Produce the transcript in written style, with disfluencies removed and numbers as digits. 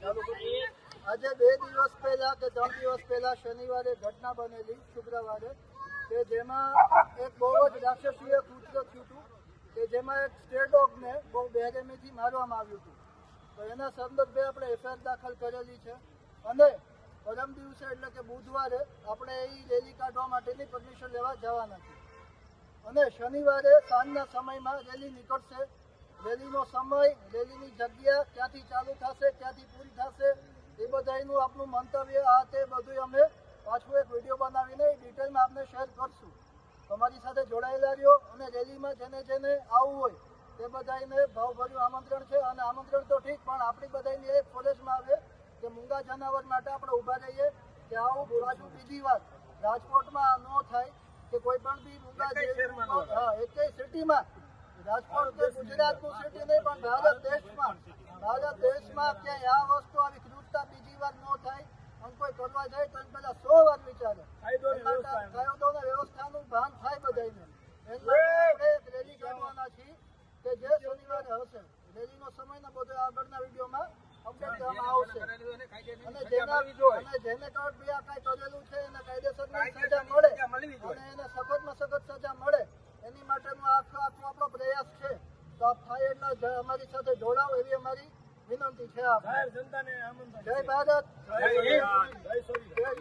આજે 2 દિવસ પહેલા કે 3 દિવસ પહેલા શનિવારે ઘટના બનેલી શુક્રવારે કે જેમાં એક બહુ જ રાક્ષસીય કૃત્ય થયું હતું કે જેમાં એક સ્ટ્રે ડોગને બહુ બેરહેમીથી મારવામાં આવ્યું હતું. તો એના સંદર્ભે આપણે એફઆઈઆર દાખલ કરેલી છે અને પરમ દિવસે એટલે કે બુધવારે આપણે એ રેલી કાઢવા માટેની પરમિશન લેવા જવાના છે અને શનિવારે સાંજના સમયમાં રેલી નીકળશે. રેલીનો સમય, રેલીની જગ્યા, ક્યાંથી ચાલુ થશે, ક્યાંથી પૂરી થશે, એ બધાનું આપણું મંતવ્ય આ તે બધું અમે પાછું એક વિડીયો બનાવીને ડિટેલમાં આપને શેર કરશું. તમારી સાથે જોડાયેલા રહ્યો અને રેલીમાં જેને આવવું હોય તે બધાને ભાવભર્યું આમંત્રણ છે. અને આમંત્રણ તો ઠીક, પણ આપણી બધાની એક ફરજમાં આવે કે મૂંગા જનાવર માટે આપણે ઊભા રહીએ કે આવું પાછું બીજી વાત રાજકોટમાં ન થાય કે કોઈ પણ બી મૂંગા એકેય સિટીમાં, રાજકોટ કે ગુજરાતનું સિટી નહીં પણ ભારત દેશમાં ક્યાંય આ વસ્તુ આવી ક્રૂરતા બીજી વાર ન થાય અને કોઈ કરવા જાય તો પહેલા 100 વાર વિચારે. કાયદો અને વ્યવસ્થાનું ભાન થાય બધાને. આપણે એક રેલી કાઢવાના છીએ કે જે શનિવારે હશે. રેલીનો સમયના બધો આગળના વિડીયોમાં અપડેટ કરવામાં આવશે અને જેને કાંઈ બી આ કાંઈ કરેલું છે એને કાયદેસરની સજા મળે અને એને સખતમાં સખત સજા મળે એની માટેનો આખો આપણો પ્રયાસ છે. તો આપ થાય એટલે અમારી સાથે જોડાવો એવી અમારી વિનંતી છે. જય ભારત, જય